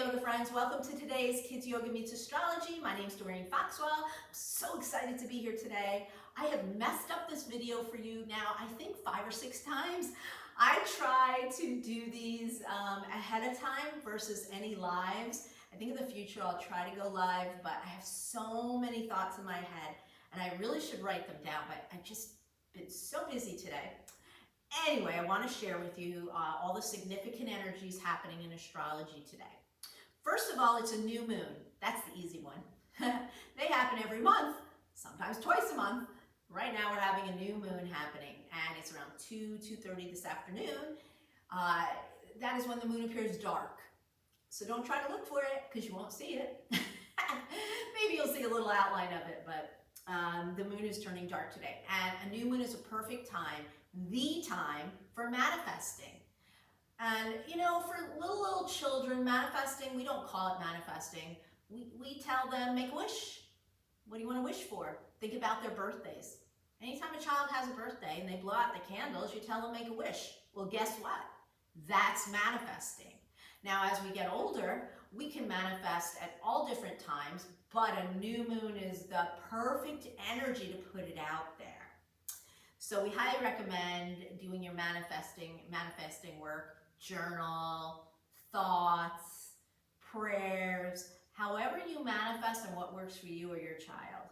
yoga friends, welcome to today's Kids Yoga Meets Astrology. My name is Doreen Foxwell. I'm so excited to be here today. I have messed up this video for you now, I think 5 or 6 times. I try to do these ahead of time versus any lives. I think in the future I'll try to go live, but I have so many thoughts in my head and I really should write them down, but I've just been so busy today. Anyway, I want to share with you all the significant energies happening in astrology today. First of all, it's a new moon. That's the easy one. They happen every month, sometimes twice a month. Right now we're having a new moon happening and it's around 2:30 this afternoon. That is when the moon appears dark. So don't try to look for it because you won't see it. Maybe you'll see a little outline of it, but the moon is turning dark today. And a new moon is a perfect time, the time for manifesting. And you know, for little children, manifesting, we don't call it manifesting. We tell them, make a wish. What do you want to wish for? Think about their birthdays. Anytime a child has a birthday and they blow out the candles, you tell them make a wish. Well, guess what? That's manifesting. Now, as we get older, we can manifest at all different times, but a new moon is the perfect energy to put it out there. So we highly recommend doing your manifesting work, journal, thoughts, prayers, however you manifest and what works for you or your child.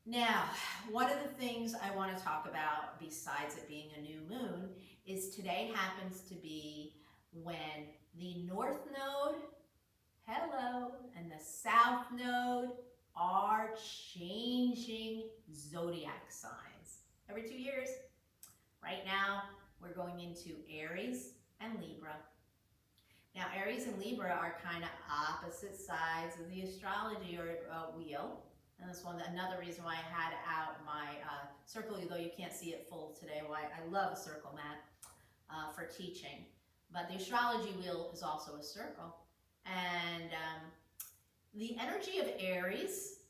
Now, one of the things I want to talk about besides it being a new moon is today happens to be when the North Node, hello, and the South Node are changing zodiac signs. Every 2 years. Right now, we're going into Aries and Libra. Now, Aries and Libra are kind of opposite sides of the astrology or wheel. And that's another reason why I had out my circle, though you can't see it full today. Why I love a circle mat for teaching. But the astrology wheel is also a circle. And the energy of Aries,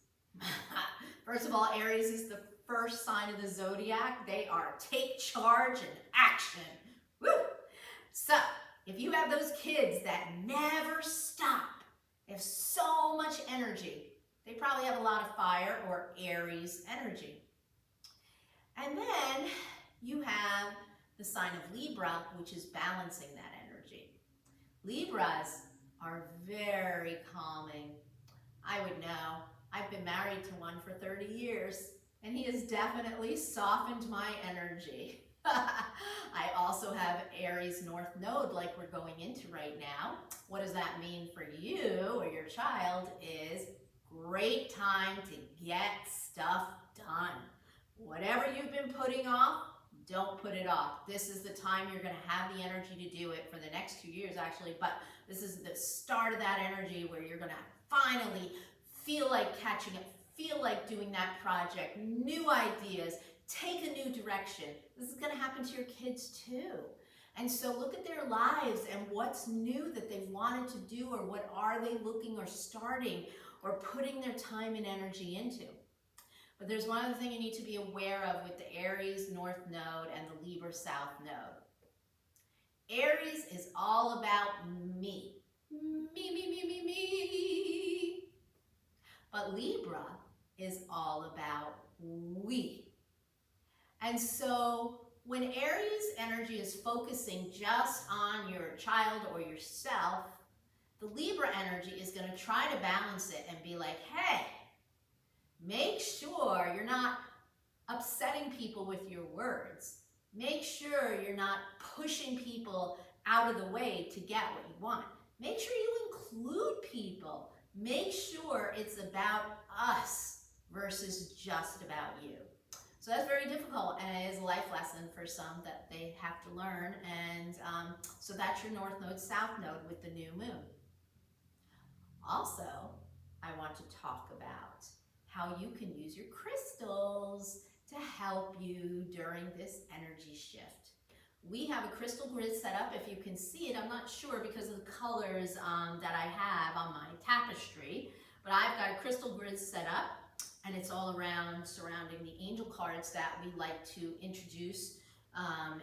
first of all, Aries is the first sign of the zodiac. They are take charge and action. Woo! So, if you have those kids that never stop, they have so much energy, they probably have a lot of fire or Aries energy. And then you have the sign of Libra, which is balancing that energy. Libras are very calming. I would know. I've been married to one for 30 years, and he has definitely softened my energy. I also have Aries North Node like we're going into right now. What does that mean for you or your child is great time to get stuff done. Whatever you've been putting off, don't put it off. This is the time you're going to have the energy to do it for the next 2 years actually, but this is the start of that energy where you're going to finally feel like catching up, feel like doing that project, new ideas, take a new direction. This is going to happen to your kids too. And so look at their lives and what's new that they've wanted to do, or what are they looking or starting or putting their time and energy into. But there's one other thing you need to be aware of with the Aries North Node and the Libra South Node. Aries is all about me. Me. But Libra is all about we. And so when Aries energy is focusing just on your child or yourself, the Libra energy is going to try to balance it and be like, hey, make sure you're not upsetting people with your words. Make sure you're not pushing people out of the way to get what you want. Make sure you include people. Make sure it's about us versus just about you. So that's very difficult, and it is a life lesson for some that they have to learn. And so that's your North Node, South Node with the new moon. Also, I want to talk about how you can use your crystals to help you during this energy shift. We have a crystal grid set up. If you can see it, I'm not sure because of the colors that I have on my tapestry, but I've got a crystal grid set up, and it's all around surrounding the angel cards that we like to introduce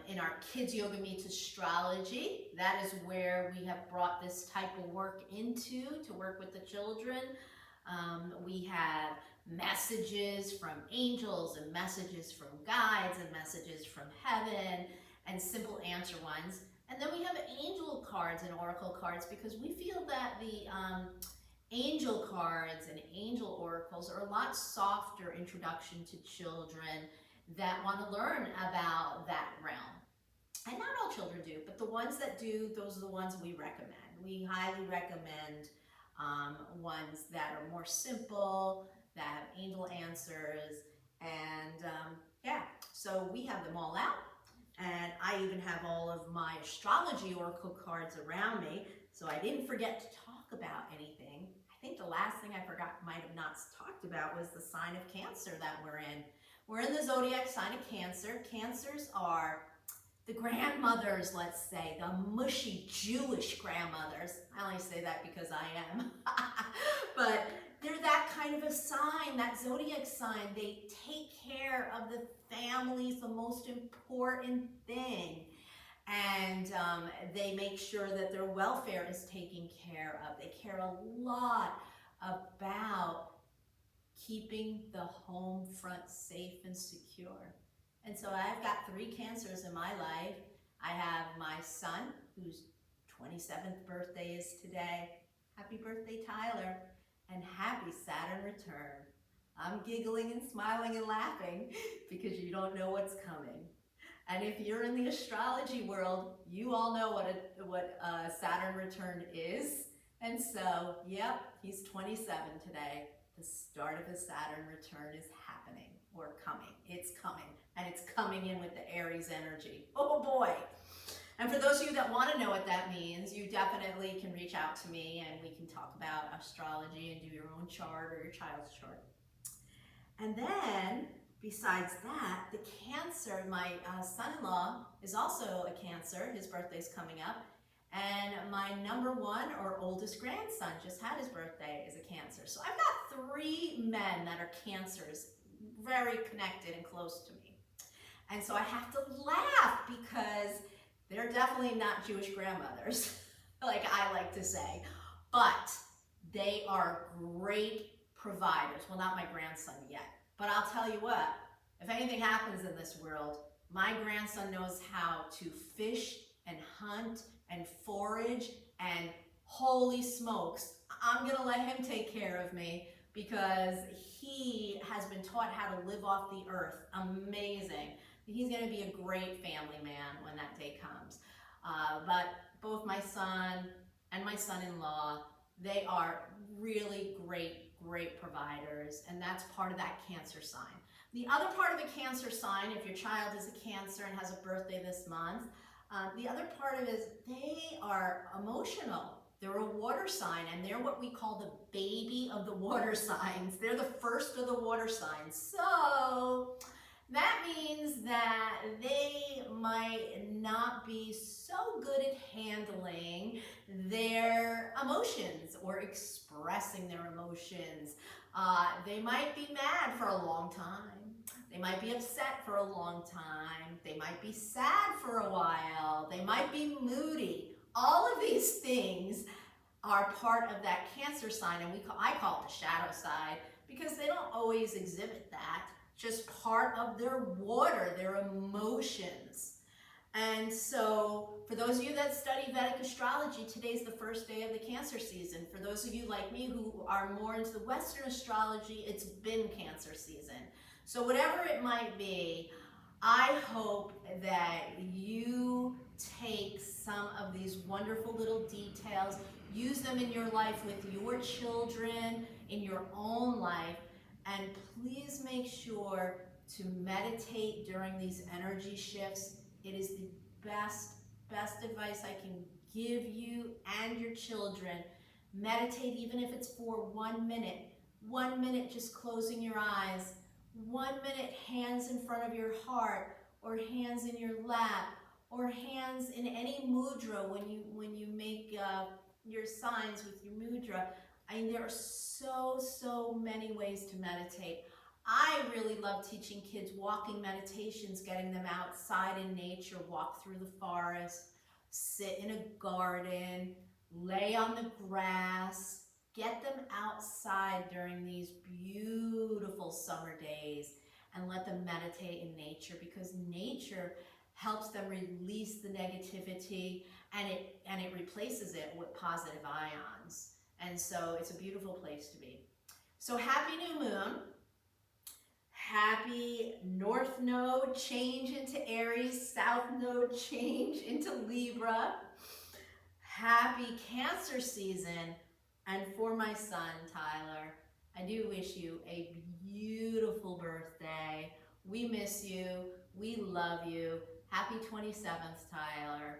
in our Kids Yoga Meets Astrology. That is where we have brought this type of work into to work with the children. We have messages from angels and messages from guides and messages from heaven and simple answer ones. And then we have angel cards and oracle cards because we feel that the angel cards and angel oracles are a lot softer introduction to children that want to learn about that realm. And not all children do, but the ones that do, those are the ones we recommend. We highly recommend ones that are more simple, that have angel answers, and yeah, so we have them all out. And I even have all of my astrology oracle cards around me, so I didn't forget to talk about anything. I think the last thing I might have not talked about was the sign of Cancer that we're in. We're in the zodiac sign of Cancer. Cancers are the grandmothers, let's say, the mushy Jewish grandmothers. I only say that because I am. But they're that kind of a sign, that zodiac sign. They take care of the family's the most important thing. And they make sure that their welfare is taken care of. They care a lot about keeping the home front safe and secure. And so I've got 3 Cancers in my life. I have my son, whose 27th birthday is today. Happy birthday, Tyler, and happy Saturn return. I'm giggling and smiling and laughing because you don't know what's coming. And if you're in the astrology world, you all know what a Saturn return is. And so, yep, he's 27 today. The start of his Saturn return is happening, or coming. It's coming, and it's coming in with the Aries energy. Oh boy. And for those of you that want to know what that means, you definitely can reach out to me and we can talk about astrology and do your own chart or your child's chart. And then, besides that, the Cancer, my son-in-law is also a Cancer. His birthday's coming up. And my number 1 or oldest grandson just had his birthday as a Cancer. So I've got 3 men that are Cancers, very connected and close to me. And so I have to laugh because they're definitely not Jewish grandmothers, like I like to say. But they are great providers. Well, not my grandson yet. But I'll tell you what, if anything happens in this world, my grandson knows how to fish and hunt and forage, and holy smokes, I'm gonna let him take care of me because he has been taught how to live off the earth. Amazing. He's gonna be a great family man when that day comes. But both my son and my son-in-law, they are really great providers, and that's part of that Cancer sign. The other part of the Cancer sign, if your child is a Cancer and has a birthday this month, the other part of it is they are emotional. They're a water sign, and they're what we call the baby of the water signs. They're the first of the water signs. So that means that they might not be so good at handling their emotions or expressing their emotions. They might be mad for a long time. They might be upset for a long time. They might be sad for a while. They might be moody. All of these things are part of that Cancer sign, and I call it the shadow side because they don't always exhibit that. Just part of their water, their emotions. And so for those of you that study Vedic astrology, today's the first day of the Cancer season. For those of you like me who are more into the Western astrology, it's been Cancer season. So whatever it might be, I hope that you take some of these wonderful little details, use them in your life with your children, in your own life, and please make sure to meditate during these energy shifts. It is the best advice I can give you and your children. Meditate even if it's for 1 minute. 1 minute just closing your eyes. 1 minute hands in front of your heart, or hands in your lap, or hands in any mudra when you make your signs with your mudra. I mean, there are so many ways to meditate. I really love teaching kids walking meditations, getting them outside in nature, walk through the forest, sit in a garden, lay on the grass, get them outside during these beautiful summer days and let them meditate in nature, because nature helps them release the negativity and it replaces it with positive ions. And so it's a beautiful place to be. So happy new moon. Happy North Node change into Aries, South Node change into Libra. Happy Cancer season. And for my son, Tyler, I do wish you a beautiful birthday. We miss you. We love you. Happy 27th, Tyler.